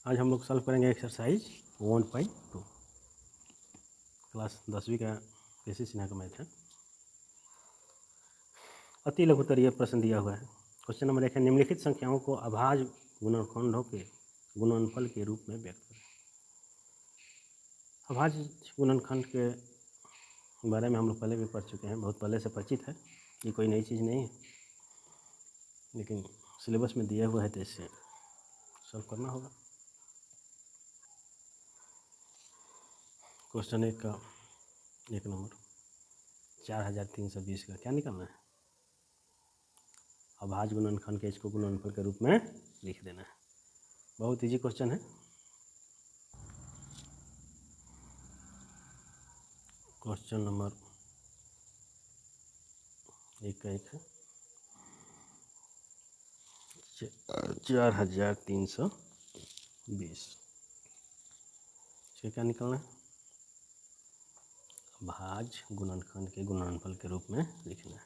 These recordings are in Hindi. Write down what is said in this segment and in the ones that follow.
आज हम लोग सॉल्व करेंगे एक्सरसाइज 1.2 क्लास 10वीं का केसी सिन्हा का मैथ है। अति लघुत्तरीय प्रश्न दिया हुआ है। क्वेश्चन नंबर 1 है, निम्नलिखित संख्याओं को अभाज्य गुणनखंडों के गुणनफल के रूप में व्यक्त करें। अभाज्य गुणनखंड के बारे में हम लोग पहले भी पढ़ चुके हैं, बहुत पहले से परिचित है, ये कोई नई चीज़ नहीं है, लेकिन सिलेबस में दिया हुआ है तो इससे सॉल्व करना होगा। क्वेश्चन 1 का 1 नंबर 4320 का क्या निकालना है? अभाज्य गुणनखंड के इसको गुणनफल के रूप में लिख देना है। बहुत इजी क्वेश्चन है। क्वेश्चन नंबर 1 का 1 है 4320। इसका क्या निकालना है? अभाज्य गुणनखंड के गुणनफल के रूप में लिखना है।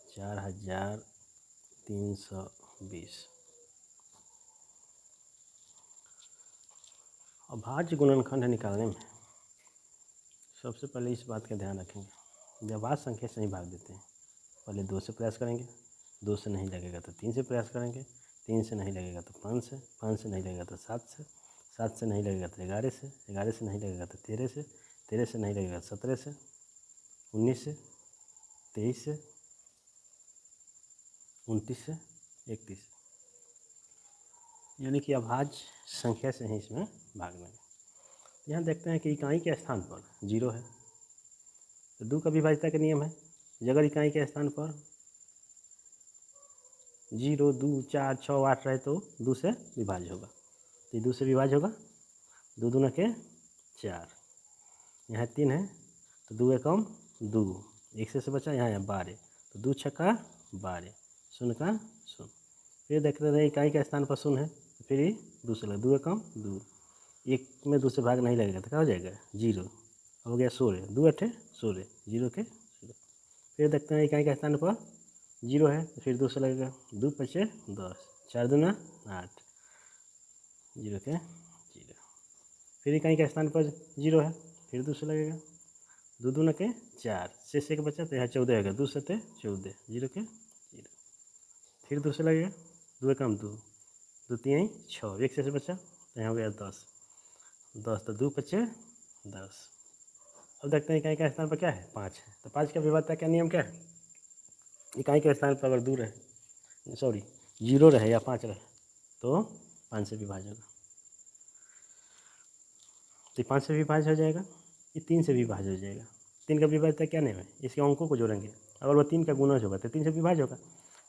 4320 अभाज्य गुणनखंड निकालने में सबसे पहले इस बात का ध्यान रखेंगे, जब अभाज्य संख्या से ही भाग देते हैं, पहले 2 से प्रयास करेंगे, 2 से नहीं लगेगा तो 3 से प्रयास करेंगे, 3 से नहीं लगेगा तो 5 से, 5 से नहीं लगेगा तो 7 से, 7 से नहीं लगेगा तो 11 से, 11 से नहीं लगेगा तो 13 से, 13 से नहीं लगेगा तो 17 से, 19 से, 23 से, 29 से, 31 से, यानी कि अभाज्य संख्या से ही इसमें भागना है। यहाँ देखते हैं कि इकाई के स्थान पर 0 है तो 2 का विभाज्यता का नियम है, अगर इकाई के स्थान पर 0, 2, 4, 6, 8 रहे तो 2 से विभाज्य होगा, तो 2 से विभाज्य होगा, 2 दूना के 4, यहाँ 3 है तो 2 एकम 2, 1 से बचा, यहाँ है 12, तो 2 छक्का 12, 0 का 0। फिर देखते रहे इकाई के स्थान पर 0 है तो फिर ही 2 से लगा, 2 एकम 2, 1 में 2 से भाग नहीं लगेगा तो क्या हो जाएगा 0, हो गया 16, 2 8 16, 0 के 0। फिर देखते हैं इकाई के स्थान पर 0 है तो फिर 2 से लगेगा, 2 5 10, 4 दूना 8, 0 के 0। फिर इकाई के स्थान पर 0 है, फिर 2 से लगेगा, 2 दूना के 4, शेष एक बचा तो यहाँ 14 होगा, 2 7 14, 0 के 0। फिर 2 से लगेगा, 2 एकम 2, 2 3 6, 1 से बचा तो यहाँ हो गया 10, 10 तो 2 5 10। अब देखते हैं इकाई के स्थान पर क्या है 5 है, तो 5 का विभाज्यता का नियम क्या है? इकाई के स्थान पर अगर 2 रहे, 0 रहे या 5 रहे तो 5 से विभाज्य होगा, तो 5 से विभाज्य हो जाएगा, ये 3 से विभाज्य हो जाएगा। 3 का विभाज्यता क्या नियम है? इसके अंकों को जोड़ेंगे, अगर वो 3 का गुणज होगा तो 3 से विभाज्य होगा,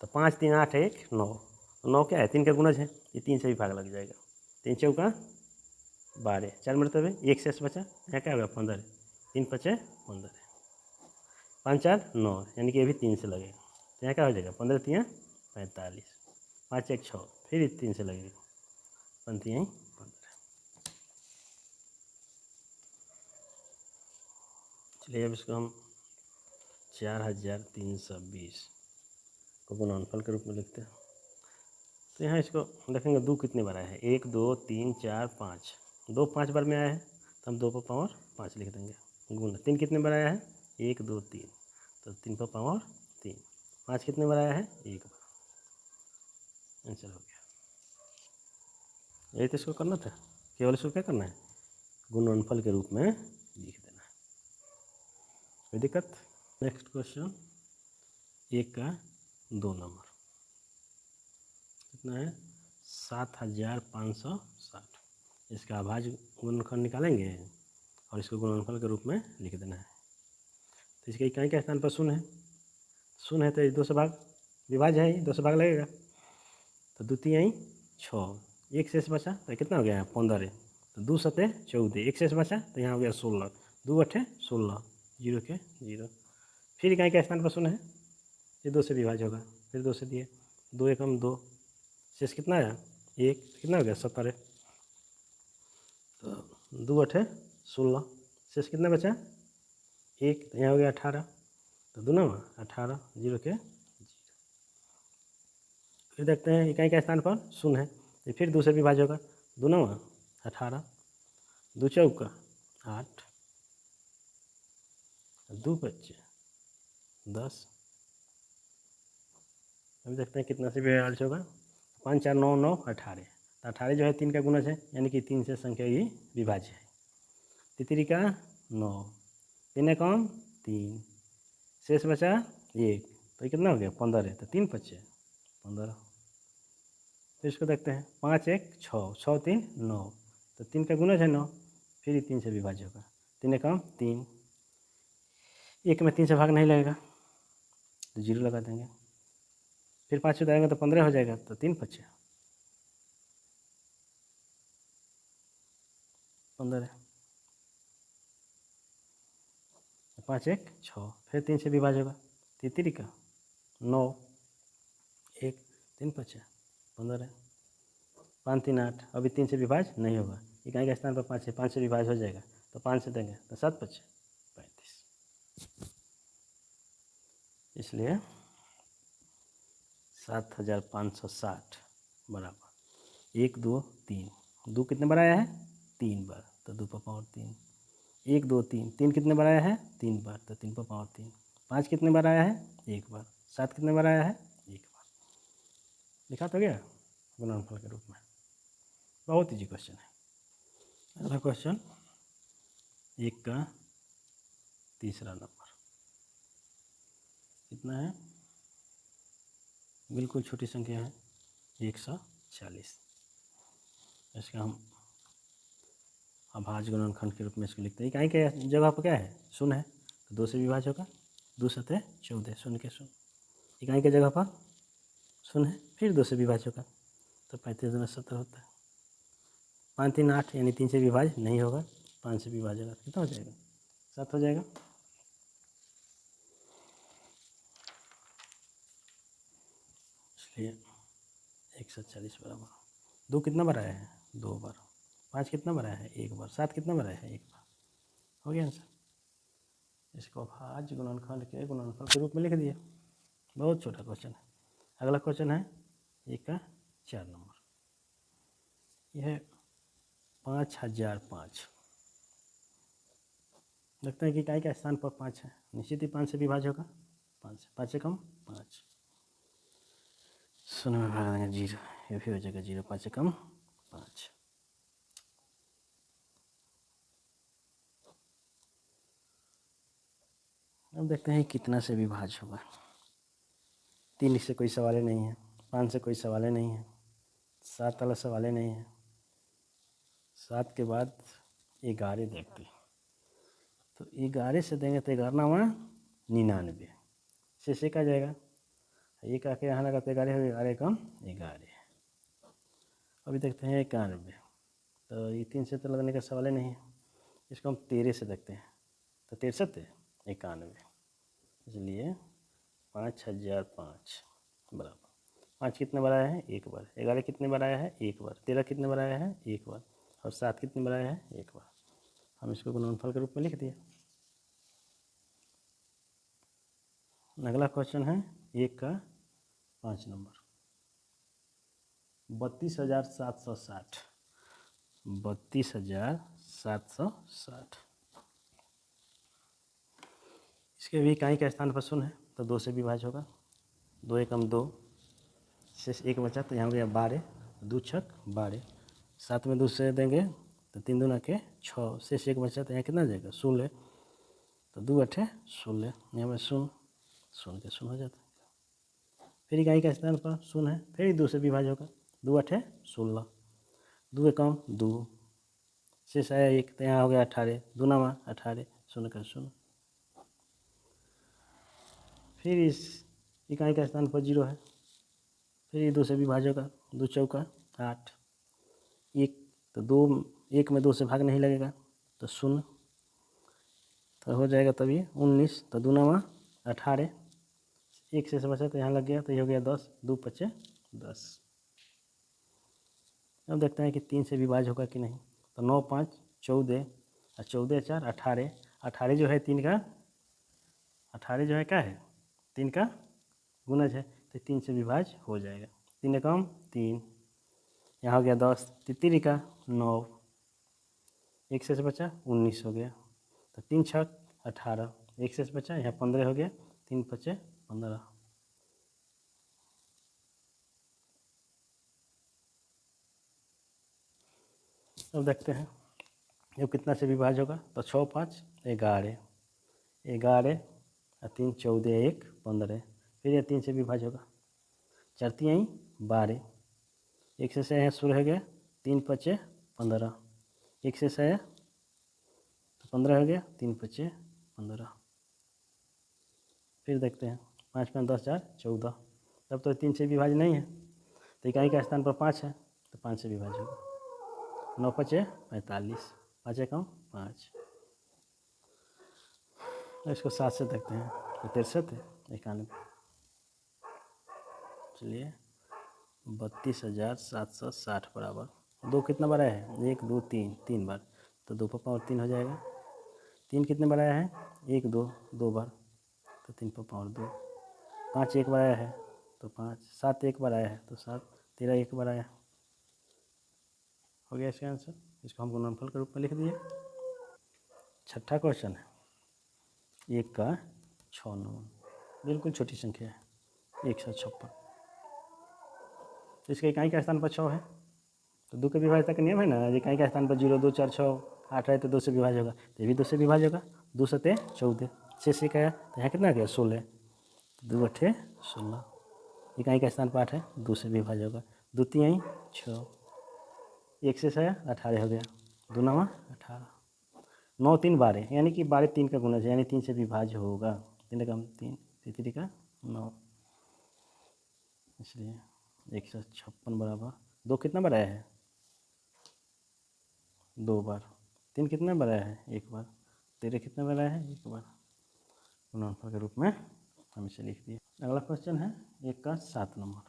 तो 5 3 8 1 9, 9 क्या है 3 का गुणज है, ये 3 से भी भाग लग जाएगा, 3 चौका 12, 4 मरतबे 1 शेष बचा, यहाँ क्या होगा 15, 3 5 15, 5 4 9, यानी कि ये भी 3 से लगेगा, तो यहाँ क्या हो जाएगा 15 3 45, 5 1 6, फिर 3 से लगेगा 15 15। चलिए अब इसको हम 4320 को गुणनफल के रूप में लिखते हैं। तो यहाँ इसको देखेंगे 2 कितने बार आया है, 1 2 3 4 5, 2 5 बार में आया है तो हम 2 पर पावर 5 लिख देंगे, गुण 3 कितने बार आया है 1 2 3, तो 3 पर पावर 3, 5 कितने बार आया है 1 बार, आंसर हो गया। यही तो इसको करना था, केवल इसको क्या करना है गुणनफल के रूप में लिख देना है, कोई दिक्कत? नेक्स्ट क्वेश्चन 1 का 2 नंबर कितना है 7560, इसका अभाज्य गुणनखंड निकालेंगे और इसको गुणनफल के रूप में लिख देना है। तो इसके इकाई के स्थान पर 0 है, 0 है तो 2 से भाग विभाज्य है, 2 से भाग लगेगा, तो 2 3 6, 1 शेष बचा तो कितना हो गया 15, तो 2 7 14, 1 शेष बचा तो यहाँ हो गया 16, 2 8 16, 0 के 0। फिर इकाई के स्थान पर 0 है, ये 2 से विभाज्य होगा, फिर 2 से दिए, 2 एकम 2, शेष कितना आया 1, कितना हो गया 17, तो 2 8 16, शेष कितना बचा 1, तो यहाँ हो गया 18, तो 2 9 18, 0 के 0। फिर देखते हैं इकाई के स्थान पर 0 है, तो फिर 2 से विभाज्य होगा। 2 9 18, 2 चौका 8, 2 बच्चे 10। अभी देखते हैं कितना से विभाज्य होगा। 5 4 9 9 18, तो 18 जो है 3 का गुणज है, यानी कि 3 से संख्या ही विभाज्य है। तितरी का 9, 3 कम 3, शेष बचा 1, तो ये कितना हो गया 15 है, तो 3 बचे 15। फिर इसको देखते हैं 5 1 6, 6 3 9, तो 3 का गुणज है 9, फिर ही 3 से विभाज्य होगा। 3 कम 3, 1 में 3 से भाग नहीं लगेगा तो 0 लगा देंगे। फिर 5 उतारेंगे तो 15 हो जाएगा, तो 3 बचे 15, 5 1 6, फिर 3 से विभाज्य होगा। तितरी का 9 1, 3 बचे 15, 5 3 8, अभी 3 से विभाज्य नहीं होगा, इकाई के स्थान पर 5 है, 5 से विभाज्य हो जाएगा, तो 5 से देंगे तो 7 बचे 35, इसलिए 7560 बराबर 1 2 3, 2 कितने बार आया है 3 बार, तो 2 पर पावर 3, 1 2 3, 3 कितने बार आया है 3 बार, तो 3 पर पावर 3, 5 कितने बार आया है 1 बार, 7 कितने बार आया है 1 बार। लिखा तो गया गुणनफल के रूप में। बहुत ईजी क्वेश्चन है। अगला क्वेश्चन 1 का तीसरा नंबर कितना है, बिल्कुल छोटी संख्या है 140। इसका हम अभाज्य गुणनखंड के रूप में इसको लिखते हैं। इकाई के जगह पर क्या है 0 है, तो 2 से विभाज्य होगा, 2 सतह 14, 0 के 0। इकाई के जगह पर 0 है, फिर 2 से विभाज्य होगा, तो 35 गुना 70 होता है। 5 3 8, यानी 3 से विभाज्य नहीं होगा, 5 से विभाज्य होगा, कितना हो जाएगा 7 हो जाएगा। इसलिए 140 बराबर 2 कितना बार आया है 2 बार, 5 कितना बार आया है 1 बार, 7 कितना बार आया है 1 बार। हो गया आंसर। इसको अभाज्य गुणनखंड के गुणनफल के रूप में लिख दिए। बहुत छोटा क्वेश्चन है। अगला क्वेश्चन है 1 का 4 नंबर, यह है 5005। लगता है कि इकाई का स्थान पर 5 है, निश्चित ही 5 से विभाज्य होगा, 5 से कम 5, 0 में भाग देंगे 0, ये भी हो जाएगा 0, 5 से कम 5। अब देखते हैं कितना से विभाज्य होगा। 3 से कोई सवाल नहीं है, 5 से कोई सवाल नहीं है, 7 वाला सवाल नहीं है, 7 के बाद 11 देखते हैं, तो 11 से देंगे तो 11 99, शेष एक आ जाएगा, एक आके यहाँ लगा तो 11 हो, 11 कम 11। अभी देखते हैं 91, तो ये 3 से तो लगने का सवाल नहीं है, इसको हम 13 से देखते हैं, तो 13 91, इसलिए 5005 बराबर 5 कितने बार आया है 1 बार, 11 कितने बार आया है 1 बार, 13 कितने बार आया है 1 बार, और 7 कितने बार आया है 1 बार। हम इसको गुणनफल के रूप में लिख दिए। अगला क्वेश्चन है 1 का 5 नंबर, 32,760, 32,760। इसके भी इकाई का स्थान पर 0 है, तो 2 से विभाज्य होगा, 2 एकम 2, शेष 1 बचा, तो यहाँ हो गया 12, 2 छक 12, 7 में 2 से देंगे तो 3 दूना के 6, शेष 1 बचा, तो यहाँ कितना जाएगा 0, तो 2 8 16, यहाँ पर 0 0 के 0 हो जाता है। फिर इकाई का स्थान पर 0 है, फिर 2 से विभाज्य होगा, 2 8 16, 2 एकम 2, शेष आया 1, तो यहाँ हो गया 18, 2 9 18, 0 का 0। फिर इस इकाई का स्थान पर 0 है, फिर 2 से विभाज्य होगा, 2 चौका 8, 1, तो 2 1 में 2 से भाग नहीं लगेगा, तो 0, तो हो जाएगा तभी 19, तो 2 9 18, 1 से बचा तो यहाँ लग गया, तो ये हो गया 10, 2 5 10। अब देखते हैं कि 3 से विभाज्य होगा कि नहीं, तो 9 5 14, और 14 4 18, 18 जो है 3 का, 18 जो है क्या है 3 का गुणज है, तो 3 से विभाज्य हो जाएगा। 3 एकम 3, यहाँ हो गया 10, तितरी का 9, 1 से बचा 19 हो गया, तो 3 छक 18, 1 से बचा यहाँ 15 हो गया, 3 पचे 15। अब देखते हैं ये कितना से विभाज्य होगा, तो 6 5 11, 11 और 3 14, 1 15, फिर ये 3 से विभाज्य होगा, 4 3 12, 1 से यहाँ शुरू हो गया, 3 पचे 15, 1 से 15 हो गया, 3 पचे 15। फिर देखते हैं 5 5 10 4 14, तब तो 3 से विभाज्य नहीं है, तो इकाई का स्थान पर 5 है, तो 5 से विभाज्य होगा, 9 पचे 45, 5 एकम 5। इसको 7 से देखते हैं, तो 63 है 91, चलिए 32,760 बराबर 2 कितना बार आया है, 1 2 3, 3 बार, तो 2 पर पावर 3 हो जाएगा। 3 कितने बार आया है, 1 2, 2 बार, तो 3 पर पावर 2। 5 एक बार आया है, तो 5। 7 एक बार आया है, तो 7। 13 एक बार आया है। हो गया इसका आंसर, इसको हम गुणनफल के रूप में लिख दिए। छठा क्वेश्चन है, 1 का 6 नौं, बिल्कुल छोटी संख्या है 156, तो इसके इकाई का स्थान पर 6 है, तो 2 के विभाज्यता का नियम है ना, इकाई का स्थान पर 0 2 4 6 8 है, तो 2 से विभाज्य होगा, तो ये भी 2 से विभाज्य होगा। 2 सते 14, 6 से गया, तो यहाँ कितना गया 16, 2 अठे 16, इकाई का स्थान पर 8 है, 2 से विभाज्य होगा। 2 3 6, 1 से 6 18 हो गया, 2 9 18, 9 3 12, यानी कि 12 3 का गुणज है, यानी 3 से विभाज्य होगा। 3 कम 3, 3 का 9, इसलिए 156 बराबर 2 कितना बार आया है, 2 बार। 3 कितना बार आया है, 1 बार। 13 कितना बार आया है, 1 बार। गुणनफल के रूप में हम इसे लिख दिए। अगला क्वेश्चन है 1 का 7 नंबर,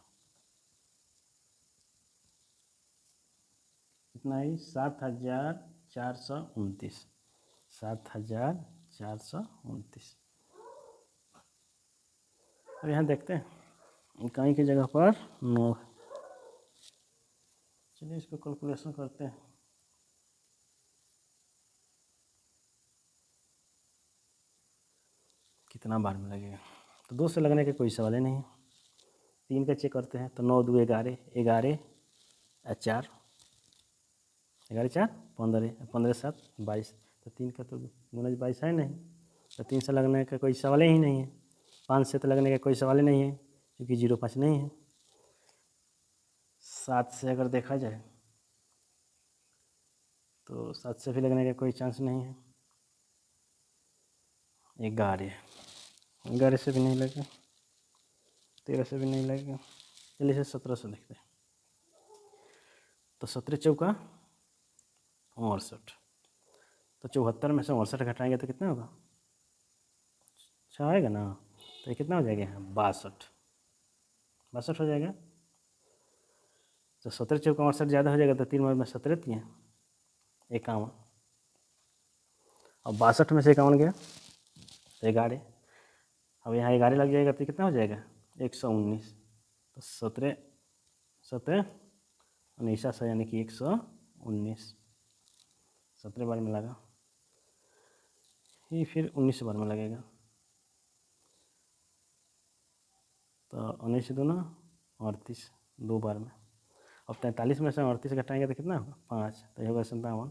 कितना है, 7,429, 7,429। अब यहाँ देखते हैं इकाई की जगह पर 9, चलिए इसको कैलकुलेशन करते हैं। कितना बार में लगेगा, तो 2 से लगने का कोई सवाल ही नहीं है। 3 का चेक करते हैं, तो 9 2 11, 11 4, 11 4 15, 15 7 22, तो 3 का तो गुणज 22 है नहीं, तो 3 से लगने का कोई सवाल ही नहीं है। 5 से तो लगने का कोई सवाल ही नहीं है, क्योंकि 0 5 नहीं है। 7 से अगर देखा जाए तो 7 से भी लगने का कोई चांस नहीं है। 11 से भी नहीं लगेगा, 13 से भी नहीं लगेगा, चलिए इसे 17 से देखते हैं। तो 17 चौका 68, तो 74 में से 68 घटाएंगे तो कितना होगा, 6 आएगा ना, तो ये कितना हो जाएगा, 62, 62 हो जाएगा। तो 17 चौका 68 ज़्यादा हो जाएगा, तो 3 में 17 3 51, और 62 में से 51 गया तो 11, अब यहाँ 11 लग जाएगा तो कितना हो जाएगा, 119, तो 17 17 19 यानी कि 119, 17 बार में लगा, ये फिर 19 बार में लगेगा, तो 19 2 38, 2 बार में। अब 43 में से 38 घटाएंगे तो कितना होगा, 5, तो ये होगा 57,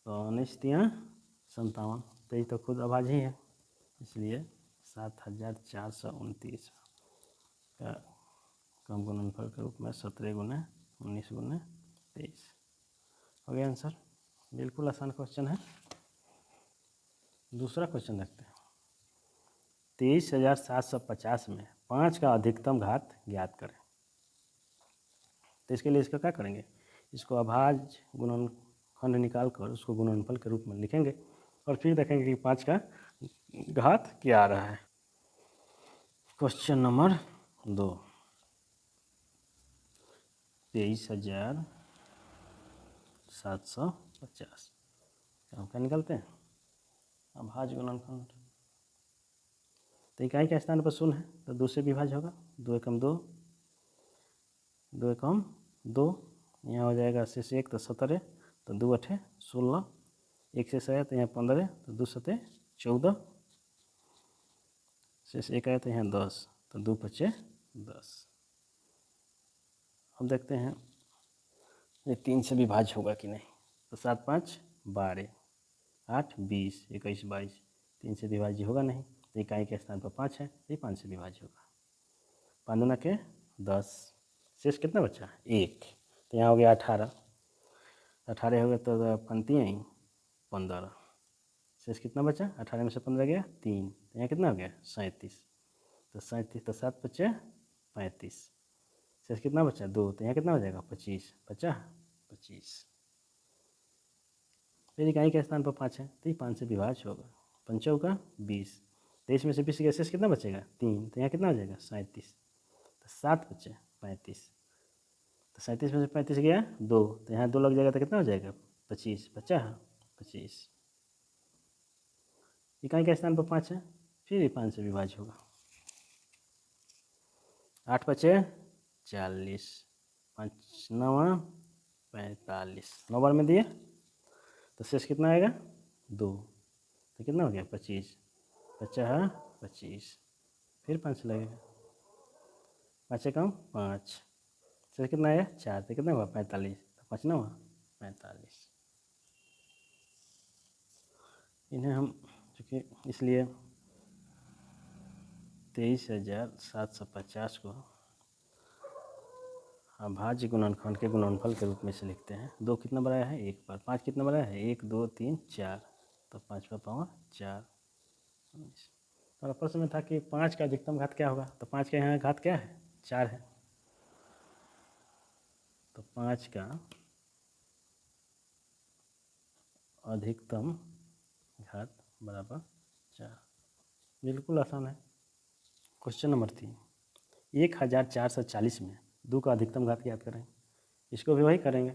तो 19 3 57, तो ये तो खुद अभाज्य ही है, इसलिए 7,429 का कम गुणनफल के रूप में 17 गुना 19 गुना 23 हो गया आंसर। बिल्कुल आसान क्वेश्चन है। दूसरा क्वेश्चन देखते हैं, 23,750 में 5 का अधिकतम घात ज्ञात करें। तो इसके लिए इसका क्या करेंगे, इसको अभाज्य गुणनखंड निकाल कर उसको गुणनफल के रूप में लिखेंगे और फिर देखेंगे कि 5 का घात क्या आ रहा है। क्वेश्चन नंबर 2, 23,750 हम क्या निकालते हैं, अभाज्य गुणनखंड। तो इकाई के स्थान पर 0 है, तो 2 से विभाज्य होगा, 2 एकम 2, 2 एकम 2, यहाँ हो जाएगा शेष 1 तो 17, तो 2 अठे 16, 1 शेष आया तो यहाँ 15, तो 2 सते 14, शेष 1 आया तो यहाँ 10, तो 2 पचे 10। अब देखते हैं ये 3 से विभाज्य होगा कि नहीं। तो 7 5 12, 8 20, 21 22, 3 से विभाज्य होगा नहीं। तो इकाई के स्थान पर 5 है, ये 5 से विभाज्य होगा। 5 दूना के 10, शेष कितना बचा 1, तो यहाँ हो गया 18, 18 हो गया तो पंक्ति आई 15, शेष कितना बचा 18 में से 15 गया 3, तो यहाँ कितना हो गया 37, तो 37 तो 7 बचे 35, शेष कितना बचा 2, तो यहाँ कितना हो जाएगा 25, बचा 25। फिर इकाई के स्थान पर 5 है, तो ये 5 से विभाज्य होगा। 5 का 20, 23 में से 20 गया, शेष कितना बचेगा 3, तो यहाँ कितना हो जाएगा 37, तो 7 बचे 35, तो 37 में से 35 गया 2, तो यहाँ 2 लग जाएगा तो कितना हो जाएगा 25, बचा 25। इकाई के स्थान पर 5 है, फिर ये 5 से विभाज्य होगा। 8 बचे 40, 5 9 45, 9 बार में दिए तो शेष कितना आएगा 2, तो कितना हो गया 25, बचा है 25, फिर 5 लगेगा, 5 कम 5, शेष कितना आया 4, तो कितना हुआ 45, तो 5 9 45। इन्हें हम चूँकि इसलिए 23,750 को अभाज्य गुणनखंड के गुणनफल के रूप में से लिखते हैं। 2 कितना बनाया है 1 पर, 5 कितना बनाया है 1 2 3 4, तो 5 पर पावर 4। और प्रश्न में था कि 5 का अधिकतम घात क्या होगा, तो 5 के यहाँ घात क्या है 4 है, तो 5 का अधिकतम घात बराबर 4। बिल्कुल आसान है। क्वेश्चन नंबर 3, 1440 में 2 का अधिकतम घात ज्ञात करें। इसको भी वही करेंगे,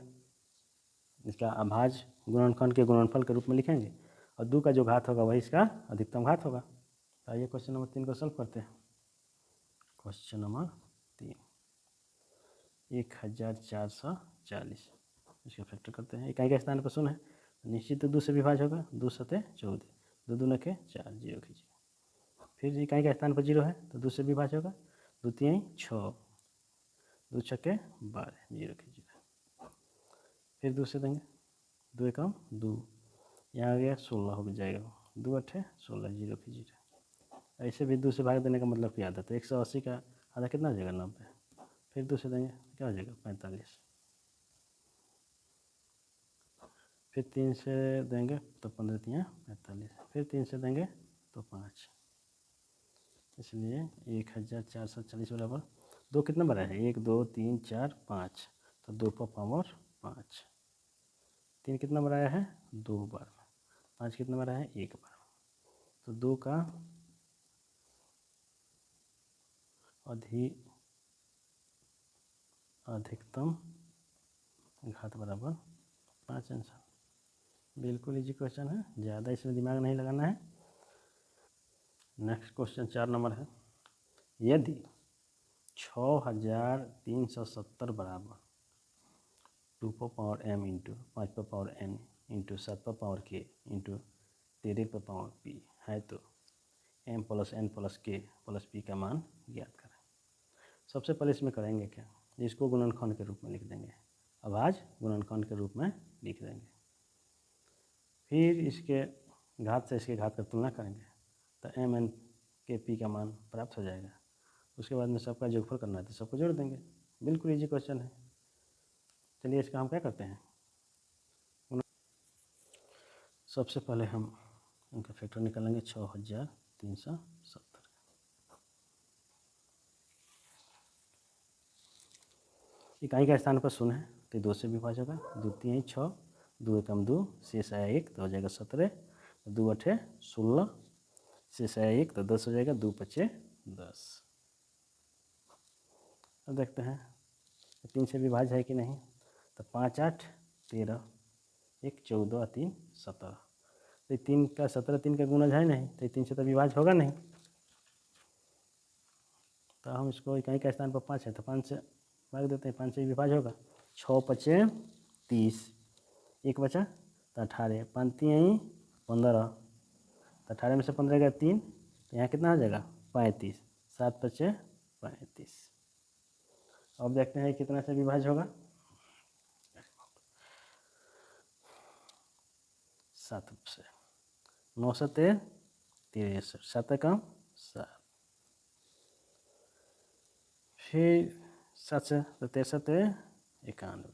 इसका अभाज्य गुणनखंड के गुणनफल के रूप में लिखेंगे और 2 का जो घात होगा वही इसका अधिकतम घात होगा। तो आइए क्वेश्चन नंबर 3 को सॉल्व करते हैं। क्वेश्चन नंबर 3, 1440, इसका फैक्टर करते हैं। इकाई के स्थान पर 0 है, निश्चित 2 से विभाज्य होगा, 2 सते 14, 2 दूना के 4, 0 कीजिए। फिर इकाई का स्थान पर 0 है तो 2 से विभाज्य होगा, 2 3 6, 2 छक्के 12, 0 कीजिए। फिर 2 से देंगे, 2 एकम 2, यहाँ आ गया 16 हो जाएगा, 2 अठे 16, 0 कीजिए। ऐसे भी 2 से भाग देने का मतलब क्या आता है, तो 180 का आधा कितना हो जाएगा 90, फिर 2 से देंगे क्या हो जाएगा 45, फिर 3 से देंगे तो 15 3 45, फिर 3 से देंगे तो 5, इसलिए 1440 बराबर 2 कितना बड़ा है 1 2 3 4 5, तो 2 पर पावर 5, 3 कितना बड़ा है 2 बार, 5 कितना बड़ा है 1 बार, तो 2 का अधिकतम घात बराबर 5 आंसर। बिल्कुल इजी क्वेश्चन है, ज़्यादा इसमें दिमाग नहीं लगाना है। नेक्स्ट क्वेश्चन 4 नंबर है, यदि 6370 बराबर 2 पर पावर m इंटू 5 पर पावर n इंटू 7 पर पावर k इंटू 13 पर पावर p है तो m plus n plus k plus p का मान ज्ञात करें। सबसे पहले इसमें करेंगे क्या, इसको गुणनखंड के रूप में लिख देंगे, अभाज्य गुणनखंड के रूप में लिख देंगे। फिर इसके घात से इसके घात का तुलना करेंगे तो m n k p का मान प्राप्त हो जाएगा। उसके बाद में सबका जोगफल करना है तो सबको जोड़ देंगे। बिल्कुल इजी क्वेश्चन है। चलिए इसका हम क्या करते हैं, सबसे पहले हम इनका फैक्टर निकालेंगे 6370। इकाई का स्थान पर 0 है तो 2 से विभाज्य होगा, 2 3 6, 2 एकम 2, शेष आया 1 तो हो जाएगा 17, 2 अठे 16, शेष आया 1 तो 10 हो जाएगा, 2 पचे 10। अब देखते हैं 3 से विभाज्य है कि नहीं, तो 5 8 13, 1 14 3 17, तो 3 का 17 3 का गुणज है नहीं, तो 3 से तो विभाज्य होगा नहीं। तो हम इसको इकाई का स्थान पर 5 है तो 5 से भाग देते हैं, 5 से विभाज्य होगा, 6 पचे 30, एक बचा तो 18, 5 3 15, तो 18 में से 15 गया 3, तो यहाँ कितना आ जाएगा 35, 7 पचे 35। अब देखते हैं कितना से विभाज्य होगा। 7 से 9 7 63, 7 कम 7, फिर 7 से 63 91,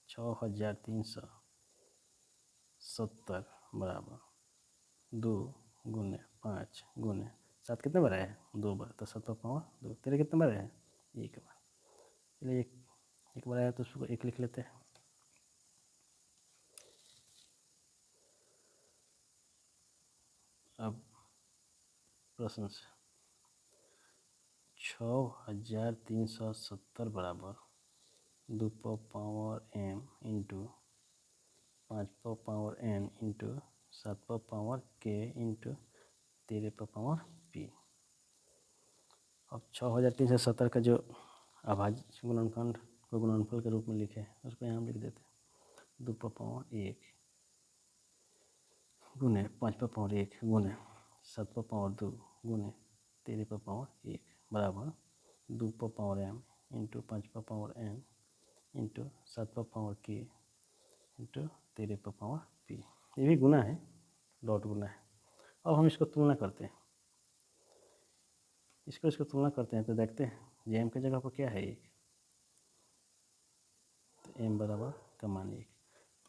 6370 बराबर 2 गुने 5 गुने 7 कितने बार है 2 बार, तो 7 पावर 2, तेरे कितने बार है 1 बार, चलिए एक बार आया तो उसको 1 लिख लेते हैं। अब प्रश्न से 6370 बराबर 2 power m into 5 power n into 7 power k into 13 power p। अब 6370 का जो अभाज्य गुणनखंड को गुणनफल के रूप में लिखे उसको यहाँ लिख देते हैं 2 पावर 1 गुने 5 पावर 1 गुने 7 पावर 2 गुने 13 पावर 1 बराबर 2 power m into 5 power n into 7 power k into 13 power p। ये भी गुना है, डॉट गुना है। अब हम इसको तुलना करते हैं, इसको तुलना करते हैं तो देखते हैं जे एम की जगह पर क्या है 1, तो m बराबर का मान 1,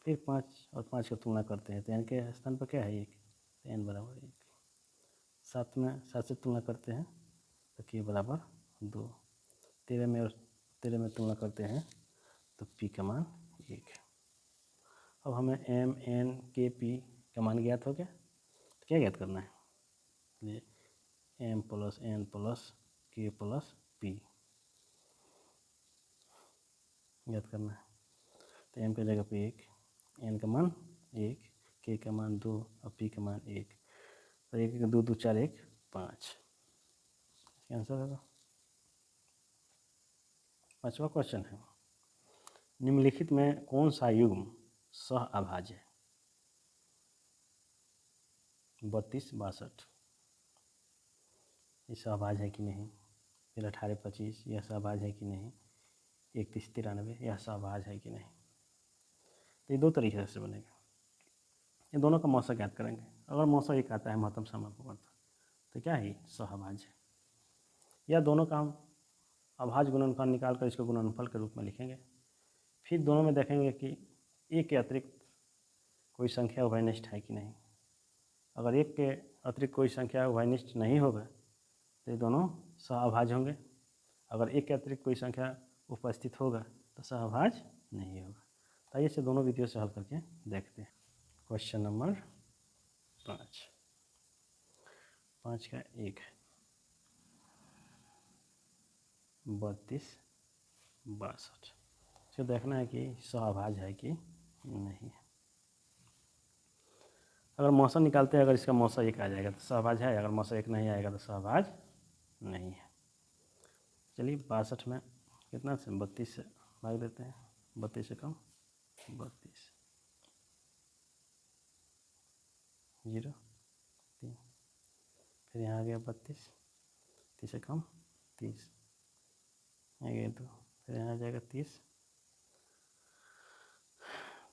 फिर 5 और 5 की तुलना करते हैं तो n के स्थान पर क्या है 1, तो n बराबर 1, 7 में 7 से तुलना करते हैं तो k बराबर 2, 13 में तुलना करते हैं तो p का मान 1। अब हमें m n k p का मान ज्ञात हो गया, तो क्या ज्ञात करना है, m plus n plus k plus p ज्ञात करना है। तो m की जगह पे 1, n का मान 1, k का मान 2 और p का मान 1, तो 1 2 2 4 1 5, आंसर होगा। 5वां क्वेश्चन है निम्नलिखित में कौन सा युग्म सह अभाज्य है 32 62, ये सहभाज्य है कि नहीं, फिर 18 25 यह सहभाज्य है कि नहीं, 31 93 यह सहभाज्य है कि नहीं। तो ये दो तरीके से बनेगा, ये दोनों का मौसा ज्ञात करेंगे। अगर मौसा एक आता है महत्तम समापवर्त तो क्या है सहभाज्य, या दोनों का हम अभाज्य गुणनफल निकाल कर इसको गुणनफल के रूप में लिखेंगे। फिर दोनों में देखेंगे कि एक के अतिरिक्त कोई संख्या उभयनिष्ठ है कि नहीं। अगर एक के अतिरिक्त कोई संख्या उभयनिष्ठ नहीं होगा तो ये दोनों सहअभाज्य होंगे। अगर एक के अतिरिक्त कोई संख्या उपस्थित होगा तो सहअभाज्य नहीं होगा। तो आइए इसे दोनों विधियों से हल करके देखते हैं। क्वेश्चन नंबर 5 का 1 है 32 62, इसको देखना है कि सहअभाज्य है कि नहीं है। अगर मौसा निकालते हैं, अगर इसका मौसा 1 आ जाएगा तो सहभाज्य है, अगर मौसा 1 नहीं आएगा तो सहभाज्य नहीं है। चलिए 62 में कितना से 32 से भाग देते हैं, 32 से कम 32 0 3, फिर यहाँ आ गया 32, 30 से कम 30 आ गया 2, फिर यहाँ आ जाएगा 30,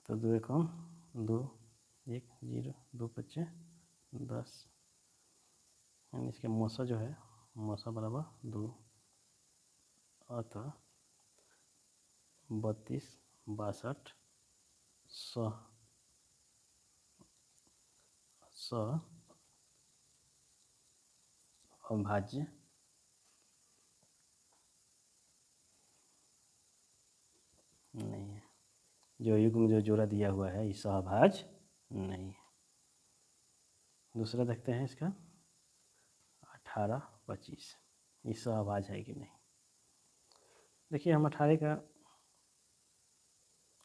तो 2 कम 2 1 0 2 25 10, यानी इसके मौसा जो है मौसा बराबर 2, अतः 32 62 अभाज्य नहीं है। जो युग्म जो जोड़ा दिया हुआ है ये सहभाज्य नहीं है। दूसरा देखते हैं इसका 18 25, ये सहभाज्य है कि नहीं। देखिए हम 18 का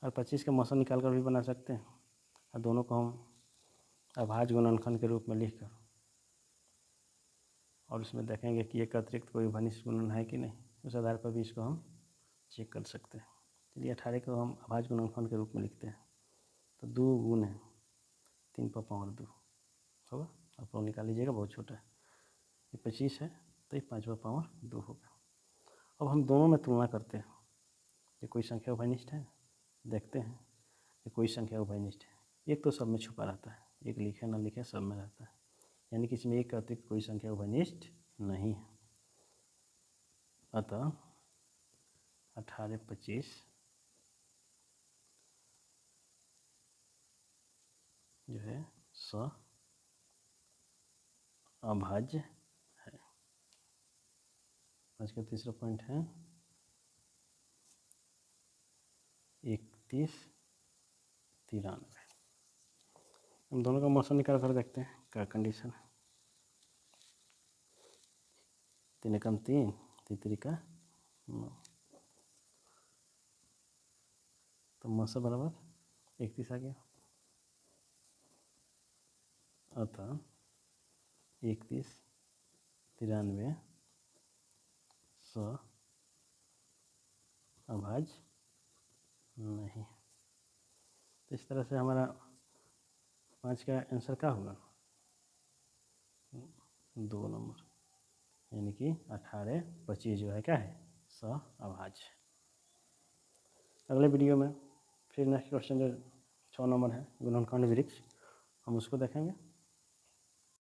और 25 का मौसा निकाल कर भी बना सकते हैं, और दोनों को हम अभाज्य गुणनखंड के रूप में लिख कर और उसमें देखेंगे कि एक अतिरिक्त कोई घनिष्ठ गुणन है कि नहीं, उस आधार पर भी इसको हम चेक कर सकते हैं। चलिए 18 को हम अभाज्य गुणनखंड के रूप में लिखते हैं। तो 2 गुण है 3 पर पावर 2 होगा, आप लोग निकाल लीजिएगा, बहुत छोटा है। ये 25 है तो ये 5 पर पावर 2 होगा। अब हम दोनों में तुलना करते हैं, ये कोई संख्या उभयनिष्ठ है, देखते हैं ये कोई संख्या उभयनिष्ठ है। एक तो सब में छुपा रहता है, एक लिखे ना लिखे सब में रहता है, यानी कि इसमें एक का अतिरिक्त कोई संख्या उभयनिष्ठ नहीं है। अतः 18 25 जो है अभाज्य है। आज का तीसरा पॉइंट है 31 93। हम दोनों का मौसम निकाल कर देखते हैं क्या कंडीशन है। 3 एकम 3, 3 त्रिका 9, तो मौसम बराबर 31 आ गया। अतः 31 93 अभाज्य नहीं। तो इस तरह से हमारा 5 का आंसर क्या होगा, 2 नंबर, यानी कि 18 25 जो है क्या है अभाज्य। अगले वीडियो में फिर नेक्स्ट क्वेश्चन जो 6 नंबर है गुणनखंड वृक्ष, हम उसको देखेंगे।